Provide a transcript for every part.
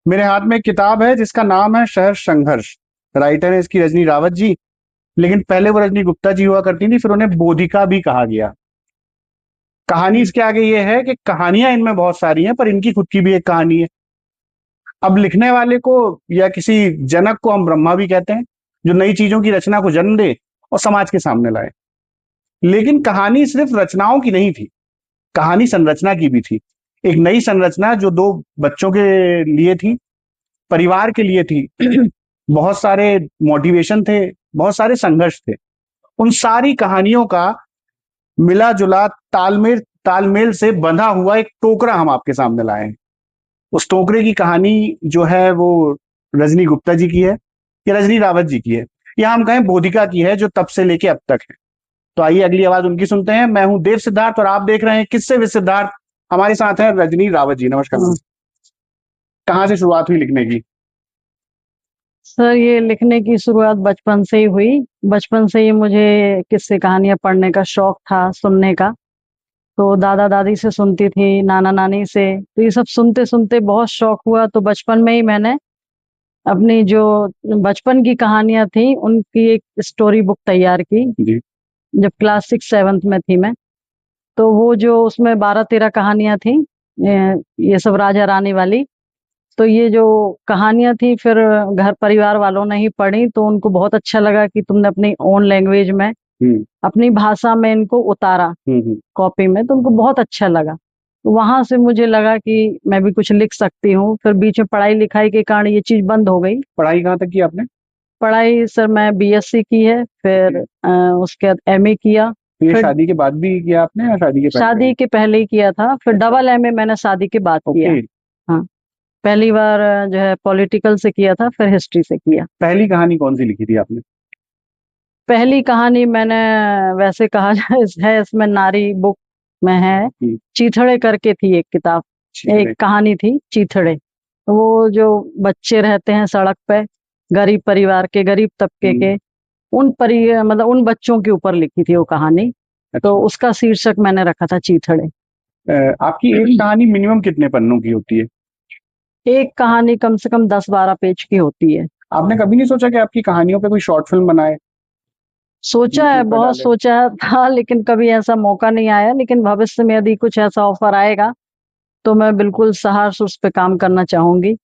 मेरे हाथ में एक किताब है जिसका नाम है शहर संघर्ष। राइटर है इसकी रजनी रावत जी। लेकिन पहले वो रजनी गुप्ता जी हुआ करती थी, फिर उन्हें बोधिका भी कहा गया। कहानी इसके आगे ये है कि कहानियां इनमें बहुत सारी हैं, पर इनकी खुद की भी एक कहानी है। अब लिखने वाले को या किसी जनक को हम ब्रह्मा भी कहते हैं, जो नई चीजों की रचना को जन्म दे और समाज के सामने लाए। लेकिन कहानी सिर्फ रचनाओं की नहीं थी, कहानी संरचना की भी थी। एक नई संरचना जो दो बच्चों के लिए थी, परिवार के लिए थी। बहुत सारे मोटिवेशन थे, बहुत सारे संघर्ष थे। उन सारी कहानियों का मिला जुला तालमेल तालमेल से बंधा हुआ एक टोकरा हम आपके सामने लाए हैं। उस टोकरे की कहानी जो है वो रजनी गुप्ता जी की है या रजनी रावत जी की है, या हम कहें बोधिका की है, जो तब से लेके अब तक है। तो आइए अगली आवाज उनकी सुनते हैं। मैं हूं देव सिद्धार्थ और आप देख रहे हैं किससे विद सिद्धार्थ। हमारे साथ है रजनी रावत जी। नमस्कार मैम। कहाँ से शुरुआत हुई लिखने की? सर, ये लिखने की शुरुआत बचपन से ही हुई। बचपन से ही मुझे किस्से कहानियां पढ़ने का शौक था, सुनने का। तो दादा दादी से सुनती थी, नाना नानी से। तो ये सब सुनते सुनते बहुत शौक हुआ, तो बचपन में ही मैंने अपनी जो बचपन की कहानियां थी उनकी एक स्टोरी बुक तैयार की। जी। जब क्लास 6-7 में थी मैं, तो वो जो उसमें 12-13 कहानियां थी, ये सब राजा रानी वाली। तो ये जो कहानियां थी फिर घर परिवार वालों ने ही पढ़ी, तो उनको बहुत अच्छा लगा कि तुमने अपनी ओन लैंग्वेज में, अपनी भाषा में इनको उतारा कॉपी में, तो उनको बहुत अच्छा लगा। तो वहां से मुझे लगा कि मैं भी कुछ लिख सकती हूँ। फिर बीच में पढ़ाई लिखाई के कारण ये चीज बंद हो गई। पढ़ाई कहाँ तक की आपने? पढ़ाई सर मैं बीएससी की है, फिर उसके बाद एमए किया। तो ये फिर शादी के बाद भी किया आपने या शादी के पहले? शादी के पहले ही किया था, फिर डबल एमए मैंने शादी के बाद किया। ओके। हाँ, पहली बार जो है पॉलिटिकल से किया था, फिर हिस्ट्री से किया। पहली कहानी कौन सी लिखी थी आपने? पहली कहानी मैंने, वैसे कहा जाए है इसमें नारी बुक में है, चीथड़े करके थी एक किताब, एक कहानी थी चीथड़े। वो जो बच्चे रहते हैं सड़क पे, गरीब परिवार के, गरीब तबके के, मतलब उन बच्चों के ऊपर लिखी थी वो कहानी। तो उसका शीर्षक मैंने रखा था चीथड़े। आपकी एक कहानी मिनिमम कितने पन्नों की होती है? एक कहानी कम से कम 10-12 पेज की होती है। आपने कभी नहीं सोचा कि आपकी कहानियों पे कोई शॉर्ट फिल्म बनाए? सोचा है, बहुत सोचा था, लेकिन कभी ऐसा मौका नहीं आया। लेकिन भविष्य में यदि कुछ ऐसा ऑफर आएगा तो मैं बिल्कुल सहर्ष उस पे काम करना चाहूंगी।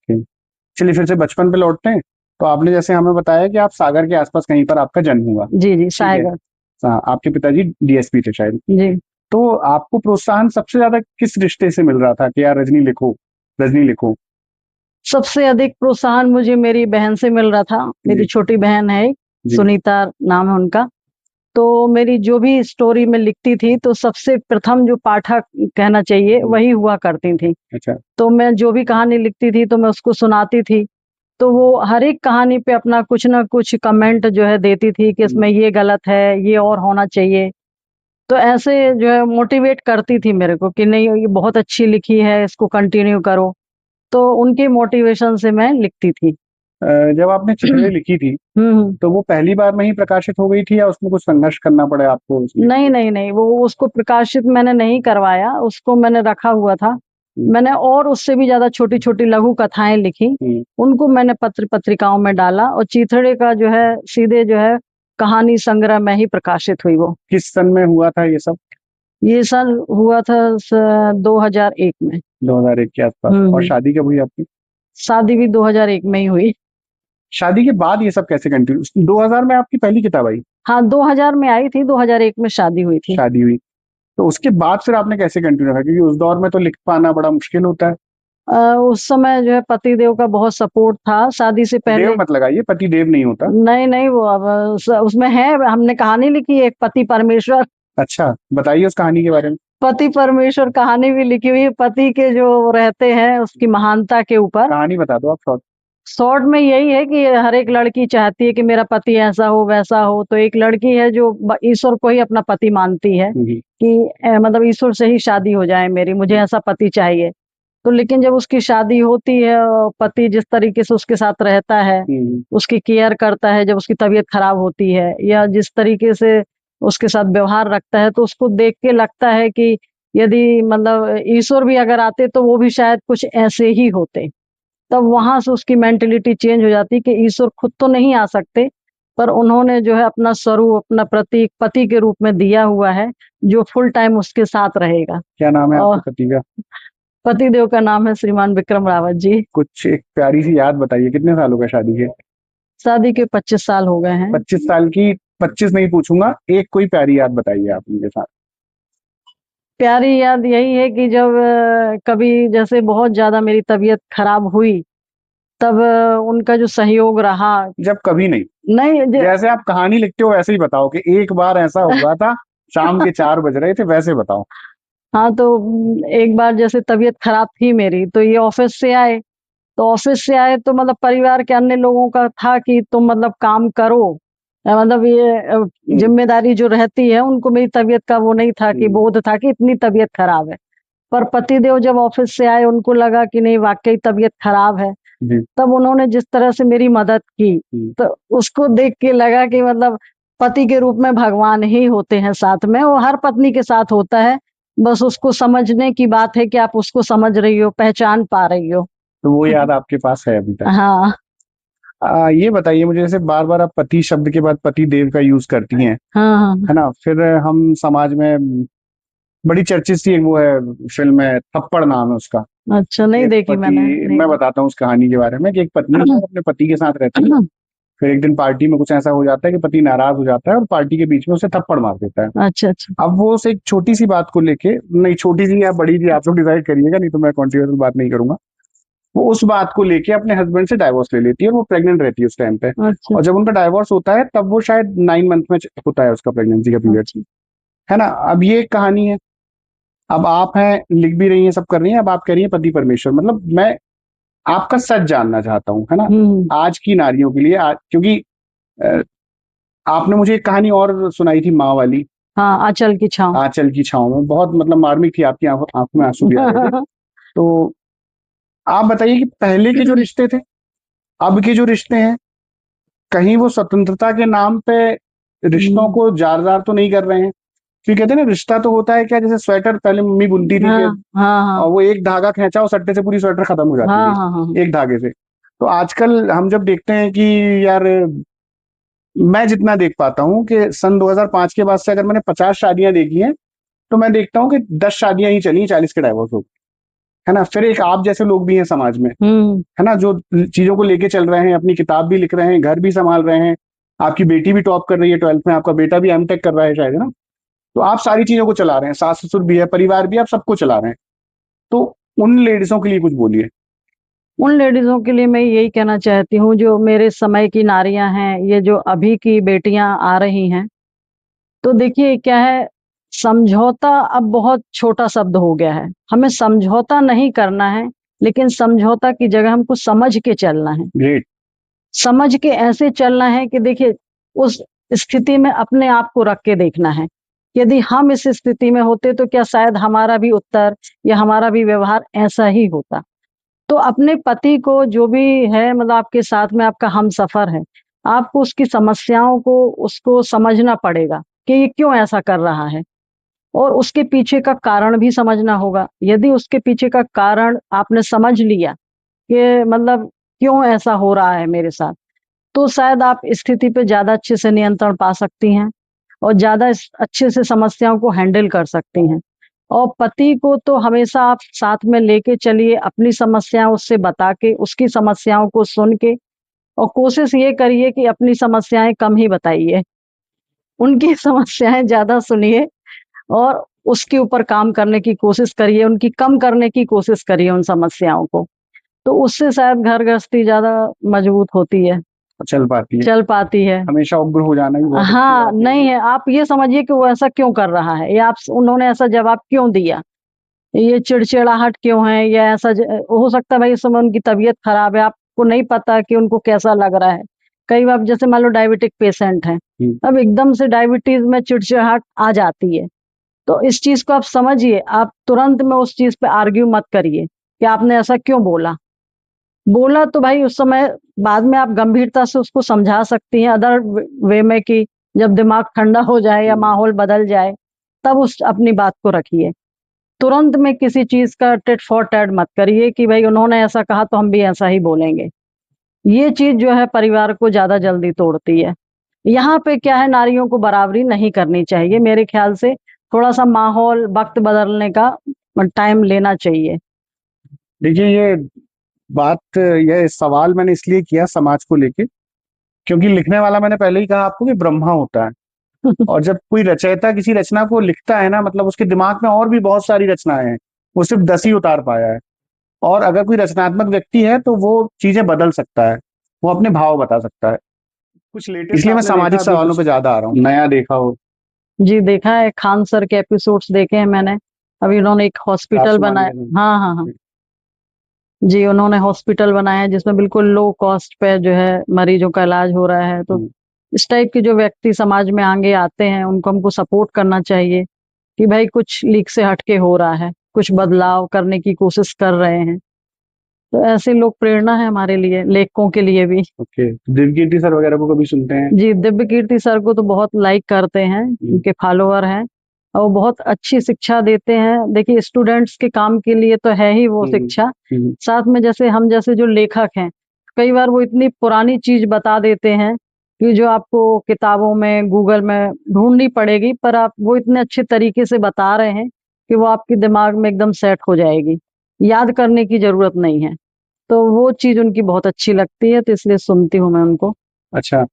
चलिए फिर से बचपन पे लौटते हैं। तो आपने जैसे हमें बताया कि आप सागर के आसपास कहीं पर आपका जन्म हुआ। जी जी, सागर। हाँ, आपके पिताजी डीएसपी थे शायद। जी। तो आपको प्रोत्साहन सबसे ज्यादा किस रिश्ते से मिल रहा था कि यार रजनी लिखो, रजनी लिखो? सबसे अधिक प्रोत्साहन मुझे मेरी बहन से मिल रहा था। मेरी छोटी बहन है, सुनीता नाम है उनका। तो मेरी जो भी स्टोरी में लिखती थी, तो सबसे प्रथम जो पाठक कहना चाहिए वही हुआ करती थी। अच्छा। तो मैं जो भी कहानी लिखती थी तो मैं उसको सुनाती थी। तो वो हर एक कहानी पे अपना कुछ ना कुछ कमेंट जो है देती थी कि इसमें ये गलत है, ये और होना चाहिए। तो ऐसे जो है मोटिवेट करती थी मेरे को कि नहीं ये बहुत अच्छी लिखी है, इसको कंटिन्यू करो। तो उनके मोटिवेशन से मैं लिखती थी। जब आपने चिट्ठी लिखी थी तो वो पहली बार में ही प्रकाशित हो गई थी या उसमें कुछ संघर्ष करना पड़ा आपको? नहीं नहीं नहीं, वो उसको प्रकाशित मैंने नहीं करवाया, उसको मैंने रखा हुआ था। मैंने और उससे भी ज्यादा छोटी छोटी लघु कथाएं लिखी, उनको मैंने पत्र पत्रिकाओं में डाला। और चीथड़े का जो है सीधे जो है कहानी संग्रह में ही प्रकाशित हुई। वो किस सन में हुआ था ये सब? ये सन हुआ था 2001 में। 2001 के आसपास। और शादी कब हुई आपकी? शादी भी 2001 में ही हुई। शादी के बाद ये सब कैसे कंटिन्यू? 2000 में आपकी पहली किताब आई? हाँ, 2000 में आई थी, 2001 में शादी हुई थी। शादी हुई तो उसके बाद फिर आपने कैसे कंटिन्यू रखा? क्योंकि उस दौर में तो लिख पाना बड़ा मुश्किल होता है। उस समय जो है पति देव का बहुत सपोर्ट था। शादी से पहले देव मत लगाइए, पति देव नहीं होता। नहीं नहीं, वो अब उसमें है, हमने कहानी लिखी है एक पति परमेश्वर। अच्छा, बताइए उस कहानी के बारे में। पति परमेश्वर कहानी भी लिखी हुई है, पति के जो रहते हैं उसकी महानता के ऊपर। कहानी बता दो आप शॉर्ट। शॉर्ट में यही है कि हर एक लड़की चाहती है कि मेरा पति ऐसा हो वैसा हो। तो एक लड़की है जो ईश्वर को ही अपना पति मानती है कि मतलब ईश्वर से ही शादी हो जाए मेरी, मुझे ऐसा पति चाहिए। तो लेकिन जब उसकी शादी होती है और पति जिस तरीके से उसके साथ रहता है, उसकी केयर करता है, जब उसकी तबीयत खराब होती है या जिस तरीके से उसके साथ व्यवहार रखता है, तो उसको देख के लगता है कि यदि मतलब ईश्वर भी अगर आते तो वो भी शायद कुछ ऐसे ही होते। तब वहां से उसकी मेंटेलिटी चेंज हो जाती कि ईश्वर खुद तो नहीं आ सकते, पर उन्होंने जो है अपना स्वरूप, अपना प्रतीक पति के रूप में दिया हुआ है, जो फुल टाइम उसके साथ रहेगा। क्या नाम है और आपके पति का? पति देव का नाम है श्रीमान विक्रम रावत जी। कुछ एक प्यारी सी याद बताइए, कितने सालों का शादी के? शादी के 25 साल हो गए हैं। 25 साल की? 25 नहीं पूछूंगा, एक कोई प्यारी याद बताइए आप उनके साथ। प्यारी याद यही है कि जब कभी जैसे बहुत ज्यादा मेरी तबीयत खराब हुई, तब उनका जो सहयोग रहा। जब कभी नहीं, नहीं जैसे आप कहानी लिखते हो वैसे ही बताओ कि एक बार ऐसा हुआ था, शाम के 4 बज रहे थे, वैसे बताओ। हाँ, तो एक बार जैसे तबीयत खराब थी मेरी, तो ये ऑफिस से आए, तो ऑफिस से आए तो मतलब परिवार के अन्य लोगों का था कि तुम मतलब काम करो, मतलब ये जिम्मेदारी जो रहती है, उनको मेरी तबीयत का वो नहीं था कि बोध था कि इतनी तबीयत खराब है। पर पतिदेव जब ऑफिस से आए, उनको लगा कि नहीं वाकई तबीयत खराब है, तब उन्होंने जिस तरह से मेरी मदद की, तो उसको देख के लगा कि मतलब पति के रूप में भगवान ही होते हैं साथ में, वो हर पत्नी के साथ होता है, बस उसको समझने की बात है कि आप उसको समझ रही हो, पहचान पा रही हो। तो वो याद आपके पास है अभी तक? हाँ। ये बताइए मुझे, जैसे बार बार आप पति शब्द के बाद पति देव का यूज करती हैं, हाँ, है ना? फिर हम समाज में बड़ी चर्चित सी एक वो है, फिल्म है थप्पड़ नाम है उसका। अच्छा, नहीं एक देखी मैंने, नहीं। मैं बताता हूँ उस कहानी के बारे में कि एक पत्नी है, अपने पति के साथ रहती है, फिर एक दिन पार्टी में कुछ ऐसा हो जाता है कि पति नाराज हो जाता है और पार्टी के बीच में उसे थप्पड़ मार देता है। अच्छा अच्छा। अब वो उसे एक छोटी सी बात को लेके, नहीं छोटी सी या बड़ी सी आप लोग डिसाइड करिएगा, नहीं तो मैं कॉन्ट्रोवर्शियल बात नहीं करूंगा, वो उस बात को लेके अपने हस्बैंड से डाइवोर्स ले लेती है, और वो प्रेग्नेंट रहती है उस टाइम पे। अच्छा और जब उनका डाइवोर्स होता है तब वो शायद 9 मंथ में होता है उसका प्रेगनेंसी का पीरियड, अच्छा। है ना? अब ये एक कहानी है। अब आप हैं, लिख भी रही हैं, सब कर रही हैं, अब आप कह रही हैं पति परमेश्वर, मतलब मैं आपका सच जानना चाहता हूँ, है ना? आज की नारियों के लिए क्योंकि अ, आपने मुझे एक कहानी और सुनाई थी माँ वाली, हाँ, आंचल की छाँव। आंचल की छाँव में, बहुत मतलब मार्मिक थी, आपकी आंखों में आंसू भी आ रहे थे। तो आप बताइए कि पहले के जो रिश्ते थे, अब के जो रिश्ते हैं, कहीं वो स्वतंत्रता के नाम पे रिश्तों को जार जार तो नहीं कर रहे हैं? क्योंकि कहते हैं ना, रिश्ता तो होता है क्या, जैसे स्वेटर पहले मम्मी बुनती थी कि और वो एक धागा खींचाओ सट्टे से पूरी स्वेटर खत्म हो जाती थी एक धागे से। तो आजकल हम जब देखते हैं कि यार, मैं जितना देख पाता हूँ कि सन 2005 के बाद से अगर मैंने 50 शादियां देखी हैं, तो मैं देखता हूँ कि 10 शादियां ही चली, 40 के डाइवोर्स हो गए, है ना? फिर एक आप जैसे लोग भी हैं समाज में, है ना, जो चीजों को लेके चल रहे हैं, अपनी किताब भी लिख रहे हैं, घर भी संभाल रहे हैं, आपकी बेटी भी टॉप कर रही है 12th में, आपका बेटा भी एमटेक कर रहा है शायद, है ना? तो आप सारी चीजों को चला रहे हैं, सास ससुर भी है, परिवार भी, आप सबको चला रहे हैं। तो उन लेडीजों के लिए कुछ बोलिए। उन लेडीजों के लिए मैं यही कहना चाहती हूँ, जो मेरे समय की नारियां हैं, ये जो अभी की बेटियां आ रही हैं, तो देखिए क्या है, समझौता अब बहुत छोटा शब्द हो गया है। हमें समझौता नहीं करना है, लेकिन समझौता की जगह हमको समझ के चलना है। ग्रेट। समझ के ऐसे चलना है कि देखिए, उस स्थिति में अपने आप को रख के देखना है। यदि हम इस स्थिति में होते तो क्या शायद हमारा भी उत्तर या हमारा भी व्यवहार ऐसा ही होता। तो अपने पति को, जो भी है मतलब आपके साथ में आपका हमसफर है, आपको उसकी समस्याओं को उसको समझना पड़ेगा कि ये क्यों ऐसा कर रहा है, और उसके पीछे का कारण भी समझना होगा। यदि उसके पीछे का कारण आपने समझ लिया कि मतलब क्यों ऐसा हो रहा है मेरे साथ, तो शायद आप स्थिति पे ज़्यादा अच्छे से नियंत्रण पा सकती हैं और ज़्यादा अच्छे से समस्याओं को हैंडल कर सकती हैं। और पति को तो हमेशा आप साथ में लेके चलिए, अपनी समस्याएं उससे बता के, उसकी समस्याओं को सुन के, और कोशिश ये करिए कि अपनी समस्याएं कम ही बताइए, उनकी समस्याएं ज़्यादा सुनिए और उसके ऊपर काम करने की कोशिश करिए, उनकी कम करने की कोशिश करिए उन समस्याओं को। तो उससे शायद घर गृहस्थी ज़्यादा मजबूत होती है, चल पाती है। चल पाती है। हमेशा उग्र हो जाना भी बहुत अच्छी हाँ, बात नहीं है, आप ये समझिए कि वो ऐसा क्यों कर रहा है, या आप उन्होंने ऐसा जवाब क्यों दिया, ये चिड़चिड़ाहट क्यों है, या ऐसा हो सकता है भाई इस समय उनकी तबीयत खराब है, आपको नहीं पता कि उनको कैसा लग रहा है। कई बार जैसे मान लो डायबिटिक पेशेंट हैं, अब एकदम से डायबिटीज में चिड़चिड़ाहट आ जाती है, तो इस चीज को आप समझिए, आप तुरंत में उस चीज पे आर्ग्यू मत करिए कि आपने ऐसा क्यों बोला। बोला तो भाई उस समय बाद में आप गंभीरता से उसको समझा सकती हैं अदर वे में, कि जब दिमाग ठंडा हो जाए या माहौल बदल जाए, तब उस अपनी बात को रखिए। तुरंत में किसी चीज का टिट फॉर टैट मत करिए कि भाई उन्होंने ऐसा कहा तो हम भी ऐसा ही बोलेंगे। ये चीज जो है परिवार को ज्यादा जल्दी तोड़ती है। यहाँ पे क्या है, नारियों को बराबरी नहीं करनी चाहिए मेरे ख्याल से। थोड़ा सा माहौल, वक्त बदलने का टाइम लेना चाहिए। देखिए, ये सवाल मैंने इसलिए किया समाज को लेके, क्योंकि लिखने वाला मैंने पहले ही कहा आपको कि ब्रह्मा होता है। और जब कोई रचयिता किसी रचना को लिखता है ना, मतलब उसके दिमाग में और भी बहुत सारी रचनाएं हैं, वो सिर्फ 10 ही उतार पाया है। और अगर कोई रचनात्मक व्यक्ति है तो वो चीजें बदल सकता है, वो अपने भाव बता सकता है। कुछ लेटेस्ट इसलिए मैं सामाजिक सवालों पे ज्यादा आ रहा हूँ, नया देखा हो। जी, देखा है, खान सर के एपिसोड्स देखे हैं मैंने। अभी उन्होंने एक हॉस्पिटल बनाया। हाँ हाँ हाँ जी, उन्होंने हॉस्पिटल बनाया है जिसमें बिल्कुल लो कॉस्ट पे जो है मरीजों का इलाज हो रहा है। तो इस टाइप के जो व्यक्ति समाज में आगे आते हैं उनको हमको सपोर्ट करना चाहिए कि भाई कुछ लीक से हटके हो रहा है, कुछ बदलाव करने की कोशिश कर रहे हैं। तो ऐसे लोग प्रेरणा है हमारे लिए, लेखकों के लिए भी। ओके, दिव्यकीर्ति सर वगैरह को कभी सुनते हैं? जी, दिव्यकीर्ति सर को तो बहुत लाइक करते हैं, उनके फॉलोअर हैं और वो बहुत अच्छी शिक्षा देते हैं। देखिए, स्टूडेंट्स के काम के लिए तो है ही वो शिक्षा। साथ में जैसे हम जैसे जो लेखक हैं, कई बार वो इतनी पुरानी चीज बता देते हैं कि जो आपको किताबों में, गूगल में ढूंढनी पड़ेगी, पर आप वो इतने अच्छे तरीके से बता रहे हैं कि वो आपके दिमाग में एकदम सेट हो जाएगी, याद करने की जरूरत नहीं है। तो वो चीज उनकी बहुत अच्छी लगती है, तो इसलिए सुनती हूँ मैं उनको। अच्छा,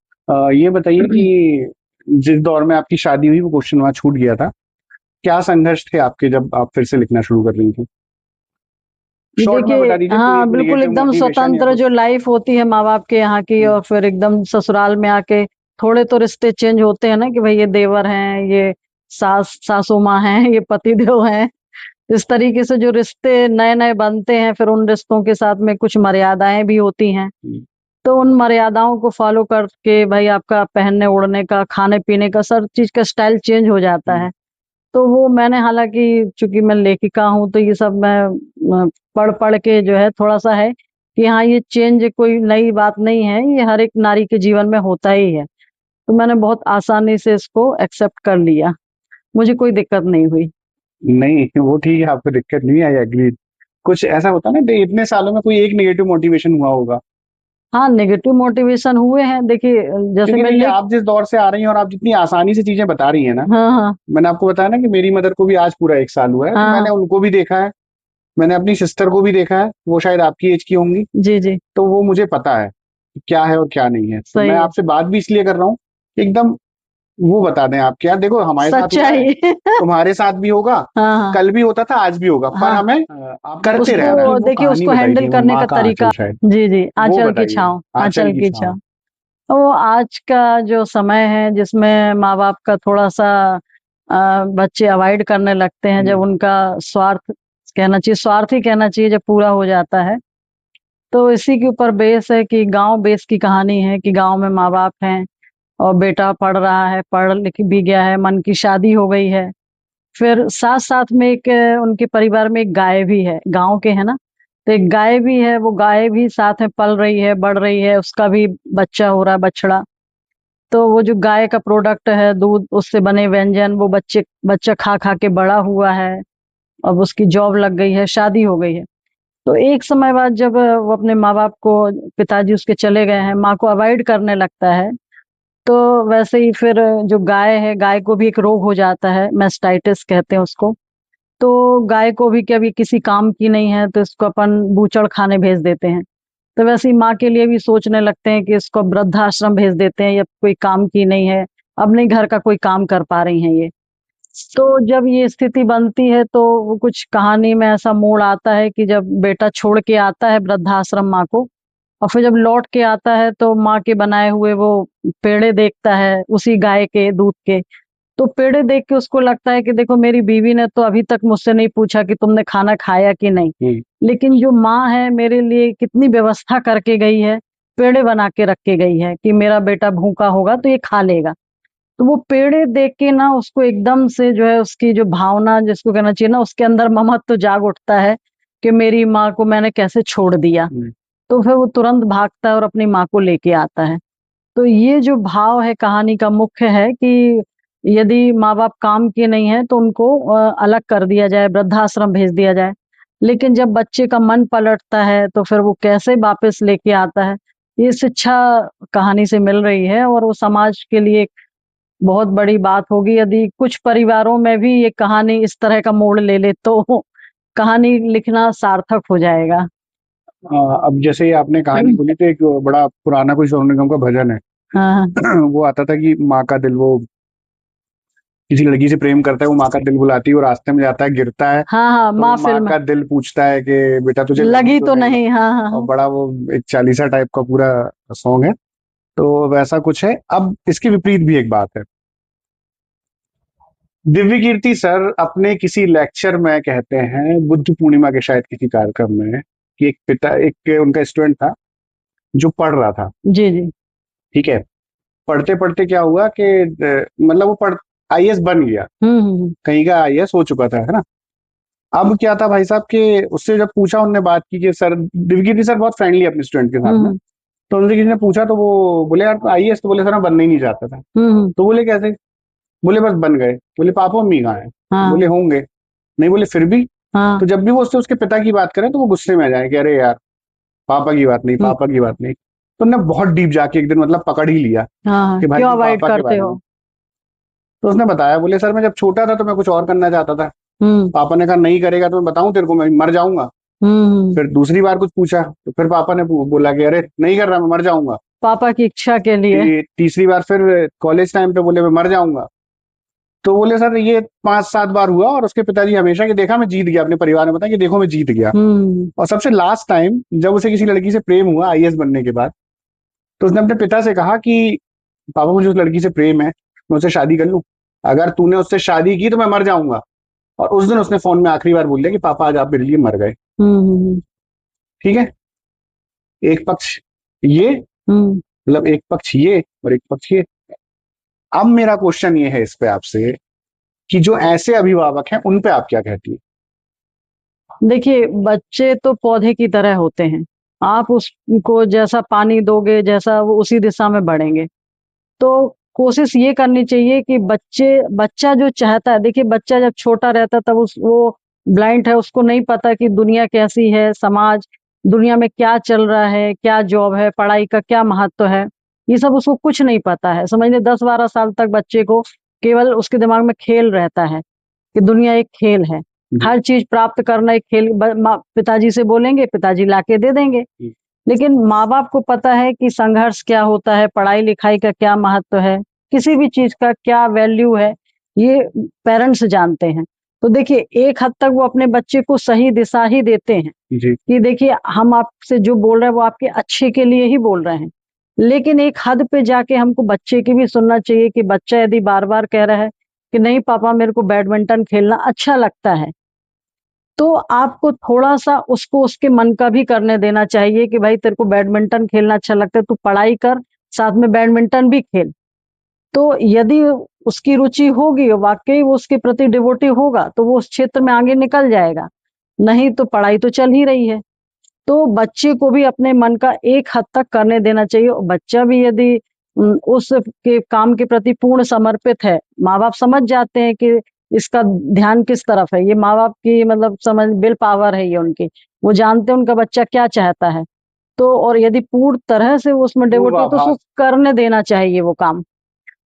ये बताइए कि जिस दौर में आपकी शादी हुई, वो क्वेश्चन वहां छूट गया था, क्या संघर्ष थे आपके जब आप फिर से लिखना शुरू कर रही थी? देखिए, हाँ बिल्कुल, एकदम स्वतंत्र जो लाइफ होती है माँ बाप के यहाँ की, और फिर एकदम ससुराल में आके थोड़े तो रिश्ते चेंज होते हैं ना कि भाई ये देवर हैं, ये सासू माँ हैं, ये पतिदेव हैं। इस तरीके से जो रिश्ते नए नए बनते हैं, फिर उन रिश्तों के साथ में कुछ मर्यादाएं भी होती हैं। तो उन मर्यादाओं को फॉलो करके भाई आपका पहनने ओढ़ने का, खाने पीने का, सब चीज का स्टाइल चेंज हो जाता है। तो वो मैंने, हालांकि चूंकि मैं लेखिका हूँ, तो ये सब मैं पढ़ पढ़ के जो है थोड़ा सा है कि हाँ, ये चेंज कोई नई बात नहीं है, ये हर एक नारी के जीवन में होता ही है। तो मैंने बहुत आसानी से इसको एक्सेप्ट कर लिया, मुझे कोई दिक्कत नहीं हुई। नहीं, वो ठीक है, आपको दिक्कत नहीं आई, एग्री। कुछ ऐसा होता ना, इतने सालों में कोई एक नेगेटिव मोटिवेशन हुआ होगा? हाँ, नेगेटिव मोटिवेशन हुए हैं। देखिए, जैसे देखिए, आप जिस दौर से आ रही हैं और आप जितनी आसानी से चीजें बता रही हैं ना, हाँ हाँ मैंने आपको बताया ना कि मेरी मदर को भी आज पूरा 1 साल हुआ है। तो मैंने उनको भी देखा है, मैंने अपनी सिस्टर को भी देखा है, वो शायद आपकी एज की होंगी। जी जी, तो वो मुझे पता है क्या है और क्या नहीं है। तो मैं आपसे बात भी इसलिए कर रहा हूँ, एकदम वो बता दें आप, क्या देखो हमारे साथ हुआ है, तुम्हारे साथ भी होगा, कल भी होता था, आज भी होगा, पर हमें करते रहना है। देखिए, उसको हैंडल करने का तरीका। जी जी, आंचल की छाँव, आंचल की छाँव। तो आज का जो समय है जिसमें माँ बाप का थोड़ा सा बच्चे अवॉइड करने लगते हैं, जब उनका स्वार्थ स्वार्थ ही कहना चाहिए, जब पूरा हो जाता है। तो इसी के ऊपर बेस है कि गांव बेस की कहानी है कि गांव में माँ बाप हैं और बेटा पढ़ रहा है, पढ़ लिख भी गया है, मन की शादी हो गई है। फिर साथ साथ में एक उनके परिवार में एक गाय भी है, गांव के है ना, तो एक गाय भी है। वो गाय भी साथ में पल रही है, बढ़ रही है, उसका भी बच्चा हो रहा है, बछड़ा। तो वो जो गाय का प्रोडक्ट है, दूध, उससे बने व्यंजन, वो बच्चा खा खा के बड़ा हुआ है। अब उसकी जॉब लग गई है, शादी हो गई है। तो एक समय बाद जब वो अपने माँ बाप को, पिताजी उसके चले गए हैं, माँ को अवॉइड करने लगता है। तो वैसे ही फिर जो गाय है, गाय को भी एक रोग हो जाता है, मैस्टाइटिस कहते हैं उसको। तो गाय को भी कभी किसी काम की नहीं है, तो इसको अपन बूचड़ खाने भेज देते हैं। तो वैसे ही माँ के लिए भी सोचने लगते हैं कि इसको वृद्धाश्रम भेज देते हैं, या कोई काम की नहीं है, अब नहीं घर का कोई काम कर पा रही हैं ये। तो जब ये स्थिति बनती है, तो वो कुछ कहानी में ऐसा मोड़ आता है कि जब बेटा छोड़ के आता है वृद्धाश्रम माँ को, और फिर जब लौट के आता है तो माँ के बनाए हुए वो पेड़े देखता है, उसी गाय के दूध के। तो पेड़े देख के उसको लगता है कि देखो, मेरी बीवी ने तो अभी तक मुझसे नहीं पूछा कि तुमने खाना खाया कि नहीं, लेकिन जो माँ है मेरे लिए कितनी व्यवस्था करके गई है, पेड़े बना के रख के गई है कि मेरा बेटा भूखा होगा तो ये खा लेगा। तो वो पेड़े देख के ना उसको एकदम से जो है, उसकी जो भावना जिसको कहना चाहिए ना, उसके अंदर ममत्व तो जाग उठता है कि मेरी माँ को मैंने कैसे छोड़ दिया। तो फिर वो तुरंत भागता है और अपनी माँ को लेके आता है। तो ये जो भाव है कहानी का मुख्य है कि यदि माँ बाप काम के नहीं है तो उनको अलग कर दिया जाए, वृद्धाश्रम भेज दिया जाए। लेकिन जब बच्चे का मन पलटता है तो फिर वो कैसे वापस लेके आता है, ये शिक्षा कहानी से मिल रही है और वो समाज के लिए एक बहुत बड़ी बात होगी यदि कुछ परिवारों में भी ये कहानी इस तरह का मोड़ ले ले तो कहानी लिखना सार्थक हो जाएगा। अब जैसे ही आपने कहानी बोली तो एक बड़ा पुराना कोई सोनू निगम का भजन है। हाँ, वो आता था कि माँ का दिल, वो किसी लड़की से प्रेम करता है, वो माँ का दिल बुलाती है, वो रास्ते में जाता है, गिरता है, हाँ, तो माँ माँ फिल्म का दिल पूछता है कि बेटा तुझे लगी तो नहीं। हाँ, हाँ, और बड़ा वो एक चालीसा टाइप का पूरा सॉन्ग है। तो वैसा कुछ है। अब इसके विपरीत भी एक बात है। दिव्य कीर्ति सर अपने किसी लेक्चर में कहते हैं, बुद्ध पूर्णिमा के शायद किसी कार्यक्रम में, कि एक उनका स्टूडेंट था जो पढ़ रहा था। जी, जी। ठीक है। पढ़ते पढ़ते क्या हुआ कि मतलब वो पढ़ आईएएस बन गया, कहीं का आईएएस हो चुका था, है ना। अब क्या था भाई साहब कि उससे जब पूछा, उनने बात की कि सर, दिव्यकीर्ति सर बहुत फ्रेंडली अपने स्टूडेंट के साथ में, तो उनसे किसी ने पूछा तो वो बोले यार आईएएस, तो बोले सर मैं बनना ही नहीं चाहता था। तो बोले कैसे? बोले बस बन गए। बोले पापा मम्मी कहाँ है? बोले होंगे। नहीं, बोले फिर भी। तो जब भी वो उससे उसके पिता की बात करें तो वो गुस्से में आ जाए कि अरे यार पापा की बात नहीं, पापा की बात नहीं। तो उन्होंने बहुत डीप जाके एक दिन मतलब पकड़ ही लिया कि भाई क्यों तुम अवॉइड पापा के करते बारे हो? में। तो उसने बताया, बोले सर मैं जब छोटा था तो मैं कुछ और करना चाहता था। पापा ने कहा नहीं करेगा तो मैं बताऊं तेरे को, मैं मर जाऊंगा। फिर दूसरी बार कुछ पूछा तो फिर पापा ने बोला कि अरे नहीं कर रहा, मैं मर जाऊंगा। पापा की इच्छा के लिए। तीसरी बार फिर कॉलेज टाइम पे बोले मैं मर जाऊंगा। तो बोले सर ये 5-7 बार हुआ और उसके पिताजी हमेशा कि देखा मैं जीत गया, अपने परिवार ने बताया कि देखो मैं जीत गया। और सबसे लास्ट टाइम जब उसे किसी लड़की से प्रेम हुआ आईएएस बनने के बाद, तो उसने अपने पिता से कहा कि पापा मुझे उस लड़की से प्रेम है, मैं उससे शादी कर लूं? अगर तूने उससे शादी की तो मैं मर जाऊंगा। और उस दिन उसने फोन में आखिरी बार बोल दिया कि पापा आज आप मेरे लिए मर गए। ठीक है। एक पक्ष ये, मतलब एक पक्ष ये और एक पक्ष ये। अब मेरा क्वेश्चन ये है इस पे आपसे कि जो ऐसे अभिभावक हैं उन पे आप क्या कहती है? देखिए, बच्चे तो पौधे की तरह होते हैं। आप उसको जैसा पानी दोगे, जैसा वो उसी दिशा में बढ़ेंगे। तो कोशिश ये करनी चाहिए कि बच्चा जो चाहता है, देखिए बच्चा जब छोटा रहता है तब वो ब्लाइंड है, उसको नहीं पता कि दुनिया कैसी है, समाज, दुनिया में क्या चल रहा है, क्या जॉब है, पढ़ाई का क्या महत्व है, ये सब उसको कुछ नहीं पता है। समझ लीजिए 10-12 साल तक बच्चे को केवल उसके दिमाग में खेल रहता है कि दुनिया एक खेल है। हर चीज प्राप्त करना एक खेल। पिताजी से बोलेंगे, पिताजी लाके दे देंगे। लेकिन माँ बाप को पता है कि संघर्ष क्या होता है, पढ़ाई लिखाई का क्या महत्व है, किसी भी चीज का क्या वैल्यू है, ये पेरेंट्स जानते हैं। तो देखिए एक हद तक वो अपने बच्चे को सही दिशा ही देते हैं कि देखिए हम आपसे जो बोल रहे हैं वो आपके अच्छे के लिए ही बोल रहे हैं। लेकिन एक हद पे जाके हमको बच्चे की भी सुनना चाहिए कि बच्चा यदि बार बार कह रहा है कि नहीं पापा मेरे को बैडमिंटन खेलना अच्छा लगता है, तो आपको थोड़ा-सा उसको उसके मन का भी करने देना चाहिए कि भाई तेरे को बैडमिंटन खेलना अच्छा लगता है, तू पढ़ाई कर, साथ में बैडमिंटन भी खेल। तो यदि उसकी रुचि होगी और वाक़ई वो उसके प्रति डिवोटी होगा, तो वो उस क्षेत्र में आगे निकल जाएगा। नहीं तो पढ़ाई तो चल ही रही है। तो बच्चे को भी अपने मन का एक हद तक करने देना चाहिए और बच्चा भी यदि उस के काम के प्रति पूर्ण समर्पित है, माँ-बाप समझ जाते हैं कि इसका ध्यान किस तरफ है। ये माँ-बाप की मतलब समझ विल पावर है ये उनकी। वो जानते हैं उनका बच्चा क्या चाहता है। तो और यदि पूर्ण तरह से वो उसमें डिवोट है तो उसको करने देना चाहिए वो काम।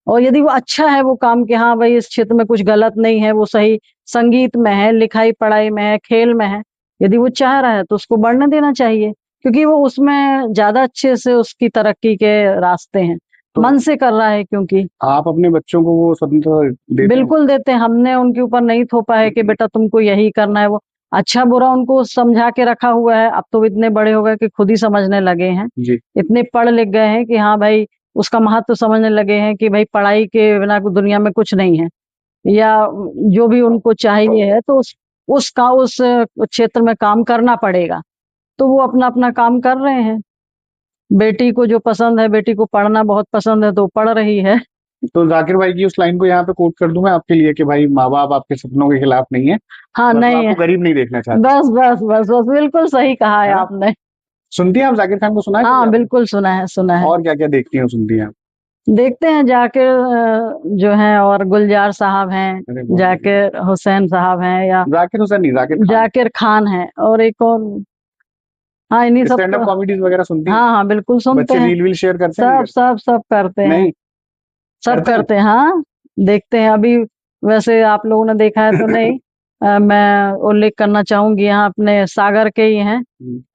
और यदि वो अच्छा है वो काम कि हाँ भाई इस क्षेत्र में कुछ गलत नहीं है, वो सही संगीत में है, लिखाई-पढ़ाई में है, खेल में है, यदि वो चाह रहा है तो उसको बढ़ने देना चाहिए। क्योंकि वो उसमें ज़्यादा अच्छे से उसकी तरक्की के रास्ते हैं। मन से कर रहा है क्योंकि। आप अपने बच्चों को वो स्वतंत्रता देते हैं? बिल्कुल देते हैं। हमने उनके ऊपर नहीं थोपा है कि बेटा तुमको यही करना है, वो अच्छा-बुरा उनको समझा के रखा हुआ है। अब तो इतने बड़े हो गए कि खुद ही समझने लगे हैं। इतने पढ़ लिख गए हैं कि हाँ भाई उसका महत्व समझने लगे हैं कि भाई पढ़ाई के बिना दुनिया में कुछ नहीं है। या जो भी उनको चाहिए है तो उस क्षेत्र में काम करना पड़ेगा। तो वो अपना-अपना काम कर रहे हैं। बेटी को जो पसंद है, बेटी को पढ़ना बहुत पसंद है तो पढ़ रही है। तो जाकिर भाई की उस लाइन को यहाँ पे कोट कर दूं मैं आपके लिए कि भाई माँ-बाप आपके सपनों के खिलाफ नहीं है। हाँ, नहीं है। आपको गरीब नहीं देखना चाहते। बस बिल्कुल सही कहा है आपने। सुनती हैं आप जाकिर खान को? सुना है? हाँ, बिल्कुल सुना है, सुना है। और क्या-क्या देखती हैं, सुनती हैं? देखते हैं जाकिर जो हैं, और गुलजार साहब हैं, अरे बहुत जाकिर हुसैन साहब हैं, या जाकिर हुसैन नहीं, जाकिर खान है, और एक और, हाँ इन्हीं सब स्टैंड अप को। कॉमेडीज वगैरह सुनती हैं? हाँ हाँ बिल्कुल सुनते बच्चे हैं, रील वील शेयर करते हैं? सब करते हैं, नहीं सब करते हैं? करते हैं, हाँ देखते हैं। अभी वैसे आप लोगों ने देखा है तो नहीं, मैं उल्लेख करना चाहूंगी, यहाँ अपने सागर के ही हैं,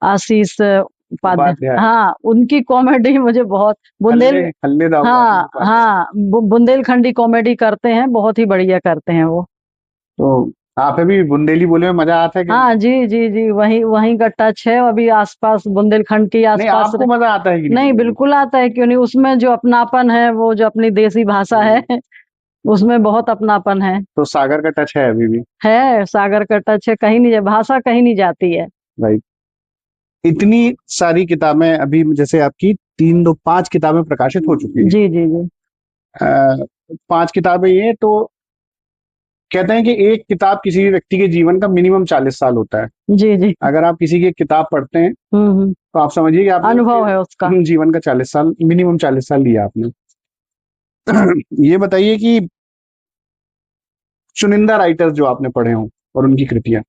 आशीष उपाध्याय। उपाध्याय। हाँ उनकी कॉमेडी मुझे बहुत, हल्ले हल्ले दाव हाँ उपाध्याय। हाँ बुंदेलखंडी कॉमेडी करते हैं, बहुत ही बढ़िया करते हैं वो। तो आप भी बुंदेली बोले में मजा आता है कि हाँ जी जी जी, वही वही का टच है, अभी आसपास बुंदेलखंड के नहीं? आसपास। आपको मजा आता है कि नहीं बुंदेली? बिल्कुल आता है, क्यों नहीं, उसमें जो अपनापन है, वो जो अपनी देसी भाषा है, उसमें बहुत अपनापन है। तो सागर का टच है अभी भी? है, सागर का टच है, कहीं नहीं, भाषा कहीं नहीं जाती है। भाई इतनी सारी किताबें, अभी जैसे आपकी 5 किताबें प्रकाशित हो चुकी हैं। जी जी जी। 5 किताबें, ये तो कहते हैं कि एक किताब किसी भी व्यक्ति के जीवन का मिनिमम 40 साल होता है। जी जी। अगर आप किसी की एक किताब पढ़ते हैं तो आप समझिए कि आपने अनुभव है उसका। जीवन का 40 साल, मिनिमम 40 साल लिया आपने। ये बताइए कि चुनिंदा राइटर्स जो आपने पढ़े हों और उनकी कृतियां।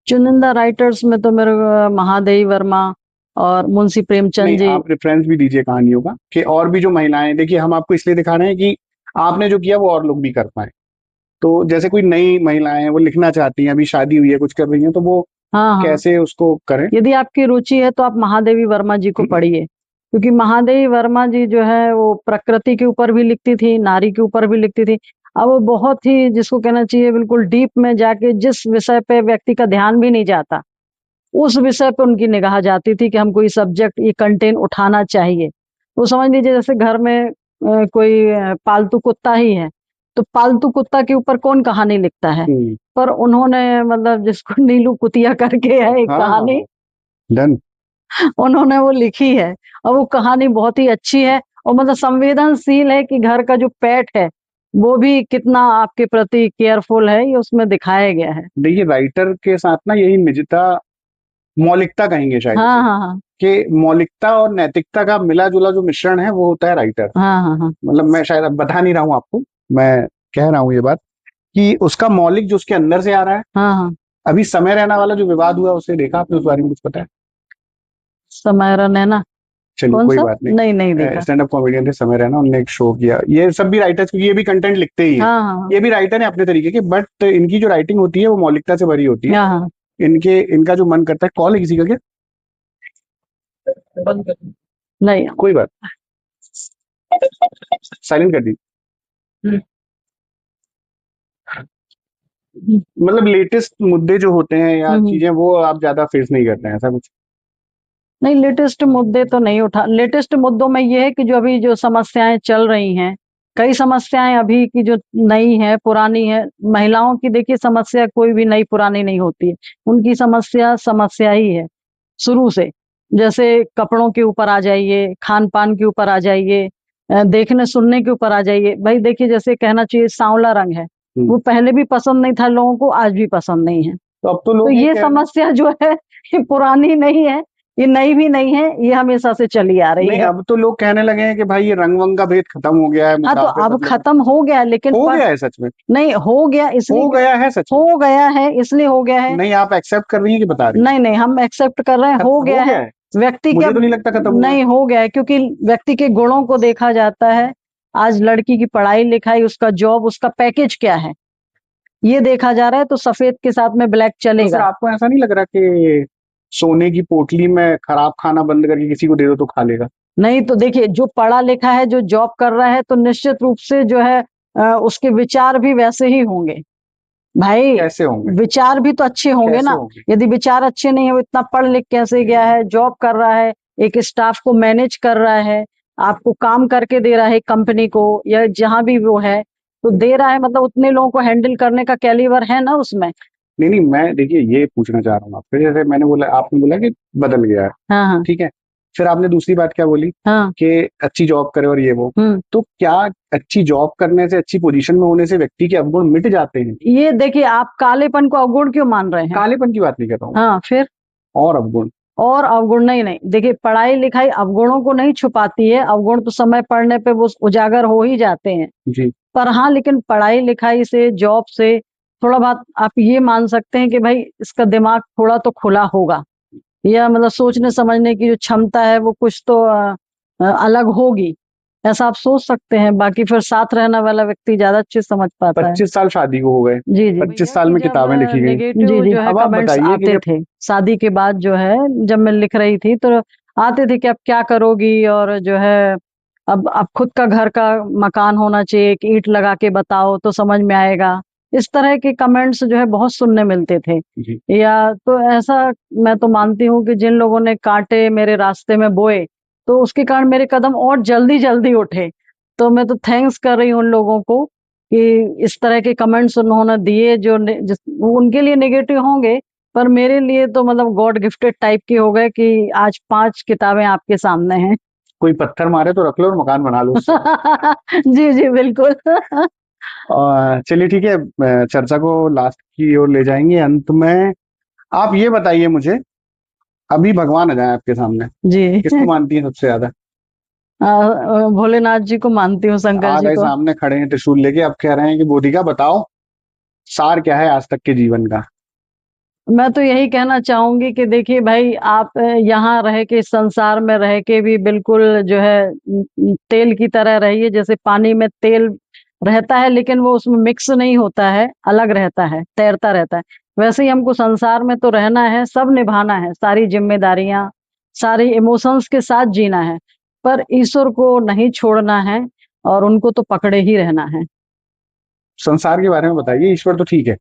चुनिंदा राइटर्स में तो मेरे महादेवी वर्मा और मुंशी प्रेमचंद नहीं, जी। आप रेफरेंस भी दीजिए कहानियों का, कि और भी जो महिलाएं, देखिए हम आपको इसलिए दिखा रहे हैं कि आपने जो किया वो और लोग भी कर पाए। तो जैसे कोई नई महिलाएं हैं, वो लिखना चाहती हैं, अभी शादी हुई है, कुछ कर रही हैं, तो वो हाँ हाँ, कैसे उसको करें? यदि आपकी रुचि है तो आप महादेवी वर्मा जी को पढ़िए, क्योंकि महादेवी वर्मा जी जो है वो प्रकृति के ऊपर भी लिखती थी, नारी के ऊपर भी लिखती थी। अब वो बहुत ही, जिसको कहना चाहिए, बिल्कुल डीप में जाके, जिस विषय पे व्यक्ति का ध्यान भी नहीं जाता, उस विषय पे उनकी निगाह जाती थी कि हमको ये सब्जेक्ट, ये कंटेंट उठाना चाहिए। वो समझ लीजिए जैसे घर में कोई पालतू कुत्ता ही है, तो पालतू कुत्ता के ऊपर कौन कहानी लिखता है, पर उन्होंने, मतलब जिसको नीलू कुतिया करके है एक कहानी, डन, उन्होंने वो लिखी है, और वो कहानी बहुत ही अच्छी है, और मतलब संवेदनशील है कि घर का जो पेट है वो भी कितना आपके प्रति केयरफुल है, ये उसमें दिखाया गया है। देखिए राइटर के साथ ना यही निजता, मौलिकता कहेंगे शायद, हाँ हाँ हाँ, कि मौलिकता और नैतिकता का मिला जुला जो मिश्रण है वो होता है राइटर। हाँ हाँ हाँ, मतलब मैं शायद अब बता नहीं रहा हूँ आपको, मैं कह रहा हूँ ये बात कि उसका मौलिक जो उसके अंदर से आ रहा है। हाँ हाँ। अभी समय रहना वाला जो विवाद हुआ, उसे देखा आपने? उस बारे में कुछ पता है? समय रैना, चलिए कौन कोई सा? बात नहीं नहीं देखा। स्टैंड अप कॉमेडियन थे समय रैना, उन्होंने एक शो किया। ये सब भी राइटर्स, क्योंकि ये भी कंटेंट लिखते ही है, हाँ हाँ ये भी राइटर है अपने तरीके के, बट इनकी जो राइटिंग होती है वो मौलिकता से भरी होती है। हाँ हाँ। इनका जो मन करता है। कॉल है किसी का क्या? नहीं। कोई बात, साइलेंट कर दी। मतलब लेटेस्ट मुद्दे जो होते हैं या चीजें, वो आप ज्यादा फेस नहीं करते हैं, ऐसा कुछ? नहीं, लेटेस्ट मुद्दे तो नहीं उठा। लेटेस्ट मुद्दों में ये है कि जो अभी जो समस्याएं चल रही हैं, कई समस्याएं अभी की जो नई है, पुरानी है। महिलाओं की देखिए समस्या कोई भी नई पुरानी नहीं होती है, उनकी समस्या समस्या ही है शुरू से। जैसे कपड़ों के ऊपर आ जाइए, खान पान के ऊपर आ जाइए, देखने सुनने के ऊपर आ जाइए। भाई देखिए, जैसे कहना चाहिए सांवला रंग है, वो पहले भी पसंद नहीं था लोगों को, आज भी पसंद नहीं है। तो अब तो लोग तो ये समस्या जो है ये पुरानी नहीं है, ये नई भी नहीं है, ये हमेशा से चली आ रही नहीं, है। अब तो लोग कहने लगे हैं कि भाई ये रंग वंग का भेद खत्म हो गया है। हाँ तो अब खत्म हो गया, लेकिन हो गया है सच में? नहीं हो गया, इसलिए हो गया है सच में? हो गया है, इसलिए हो गया है। नहीं, आप एक्सेप्ट कर रही हैं कि बता रही हैं? नहीं नहीं, हम एक्सेप्ट कर रहे हैं, हो गया है। व्यक्ति मुझे क्या, तो नहीं लगता खत्म हुआ है। नहीं हो गया है, क्योंकि व्यक्ति के गुणों को देखा जाता है। आज लड़की की पढ़ाई लिखाई, उसका जॉब, उसका पैकेज क्या है, ये देखा जा रहा है। तो सफेद के साथ में ब्लैक तो चलेगा। सर आपको ऐसा नहीं लग रहा कि सोने की पोटली में खराब खाना बंद करके किसी को दे दो तो खा लेगा? नहीं तो देखिए, जो पढ़ा लिखा है, जो जॉब कर रहा है, तो निश्चित रूप से जो है उसके विचार भी वैसे ही होंगे भाई। कैसे होंगे? विचार भी तो अच्छे होंगे ना। यदि विचार अच्छे नहीं है, वो इतना पढ़ लिख कैसे गया है, जॉब कर रहा है, एक स्टाफ को मैनेज कर रहा है, आपको काम करके दे रहा है कंपनी को, या जहां भी वो है तो दे रहा है, मतलब उतने लोगों को हैंडल करने का कैलिबर है ना उसमें। नहीं नहीं, मैं देखिए ये पूछना चाह रहा हूँ आपसे, जैसे मैंने बोला, आपने बोला कि बदल गया है, हाँ हाँ ठीक है, फिर आपने दूसरी बात क्या बोली? हाँ। कि अच्छी जॉब करे और ये वो। तो क्या अच्छी जॉब करने से, अच्छी पोजीशन में होने से व्यक्ति के अवगुण मिट जाते हैं? ये देखिए, आप कालेपन को अवगुण क्यों मान रहे हैं? कालेपन की बात नहीं कर रहा हूँ, हाँ फिर, और अवगुण, और अवगुण नहीं। देखिए, पढ़ाई लिखाई अवगुणों को नहीं छुपाती है, अवगुण तो समय पड़ने पे वो उजागर हो ही जाते हैं जी। पर हाँ, लेकिन पढ़ाई लिखाई से, जॉब से थोड़ा बहुत आप ये मान सकते हैं कि भाई इसका दिमाग थोड़ा तो खुला होगा, या मतलब सोचने समझने की जो क्षमता है वो कुछ तो अलग होगी, ऐसा आप सोच सकते हैं। बाकी फिर साथ रहने वाला व्यक्ति ज्यादा अच्छे समझ पाता है। 25 साल शादी को हो गए, जी जी 25 साल में किताबें लिखी गई। जी जी, जो है अब आप कमेंट्स बताइए कि आते जब थे शादी के बाद, जो है जब मैं लिख रही थी तो आते थे कि अब क्या करोगी, और जो है अब खुद का घर का मकान होना चाहिए, एक ईंट लगा के बताओ तो समझ में आएगा। इस तरह के कमेंट्स जो है बहुत सुनने मिलते थे। जी। या तो ऐसा मैं तो मानती हूँ कि जिन लोगों ने कांटे मेरे रास्ते में बोए, तो उसके कारण मेरे कदम और जल्दी जल्दी उठे। तो मैं तो थैंक्स कर रही हूँ उन लोगों को कि इस तरह के कमेंट्स उन्होंने दिए, जो उनके लिए नेगेटिव होंगे, पर मेरे लिए तो मतलब गॉड गिफ्टेड टाइप के हो गए कि आज 5 किताबें आपके सामने हैं। कोई पत्थर मारे तो रख लो और मकान बना लो उससे। जी जी, बिल्कुल। चलिए ठीक है, चर्चा को लास्ट की ओर ले जाएंगे। अंत में आप ये बताइए मुझे, अभी भगवान आ जाए आपके सामने, जी। किसको मानती हैं सबसे ज्यादा? भोलेनाथ जी को मानती हूँ, शंकर आ जी गए को। सामने, खड़े हैं त्रिशूल लेके, अब कह रहे हैं कि बोधिका बताओ सार क्या है आज तक के जीवन का? मैं तो यही कहना चाहूंगी कि देखिए भाई, आप यहाँ रह के, इस संसार में रह के भी बिल्कुल जो है तेल की तरह रहिए। जैसे पानी में तेल रहता है लेकिन वो उसमें मिक्स नहीं होता है, अलग रहता है, तैरता रहता है। वैसे ही हमको संसार में तो रहना है, सब निभाना है, सारी जिम्मेदारियां, सारी इमोशंस के साथ जीना है, पर ईश्वर को नहीं छोड़ना है और उनको तो पकड़े ही रहना है। संसार के बारे में बताइए, ईश्वर तो ठीक है।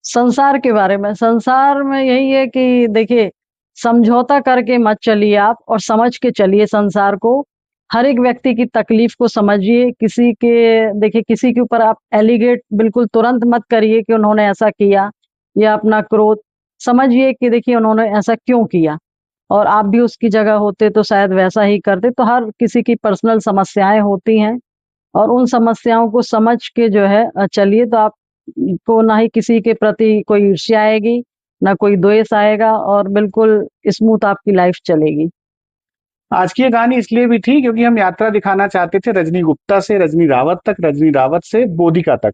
संसार के बारे में, संसार में यही है कि देखिए, समझौता करके मत चलिए आप, और समझ के चलिए संसार को। हर एक व्यक्ति की तकलीफ को समझिए। किसी के, देखिए किसी के ऊपर आप एलिगेट बिल्कुल तुरंत मत करिए कि उन्होंने ऐसा किया, या अपना क्रोध समझिए कि देखिए उन्होंने ऐसा क्यों किया, और आप भी उसकी जगह होते तो शायद वैसा ही करते। तो हर किसी की पर्सनल समस्याएं होती हैं, और उन समस्याओं को समझ के जो है चलिए, तो आप को ना ही किसी के प्रति कोई ईर्ष्या आएगी, ना कोई द्वेष आएगा, और बिल्कुल स्मूथ आपकी लाइफ चलेगी। आज की ये कहानी इसलिए भी थी क्योंकि हम यात्रा दिखाना चाहते थे रजनी गुप्ता से रजनी रावत तक, रजनी रावत से बोधिका तक।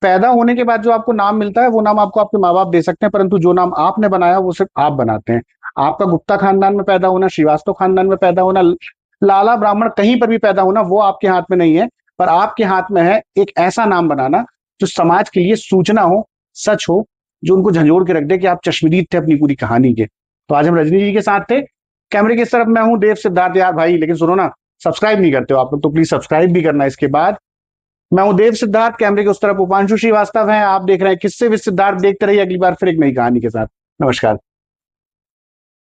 पैदा होने के बाद जो आपको नाम मिलता है वो नाम आपको आपके माँ बाप दे सकते हैं, परंतु जो नाम आपने बनाया वो सिर्फ आप बनाते हैं। आपका गुप्ता खानदान में पैदा होना, श्रीवास्तव खानदान में पैदा होना, लाला ब्राह्मण कहीं पर भी पैदा होना, वो आपके हाथ में नहीं है। पर आपके हाथ में है एक ऐसा नाम बनाना जो समाज के लिए सूचना हो, सच हो, जो उनको झंझोड़ के रख दे कि आप चश्मदीद थे अपनी पूरी कहानी के। तो आज हम रजनी जी के साथ थे। कैमरे की इस तरफ मैं हूं देव सिद्धार्थ। यार भाई, लेकिन सुनो ना, सब्सक्राइब नहीं करते हो आप लोग, तो प्लीज सब्सक्राइब भी करना इसके बाद। मैं हूं देव सिद्धार्थ, कैमरे के उस तरफ उपांशु श्रीवास्तव हैं। आप देख रहे हैं किससे विद सिद्धार्थ। देखते रहिए अगली बार फिर एक नई कहानी के साथ। नमस्कार।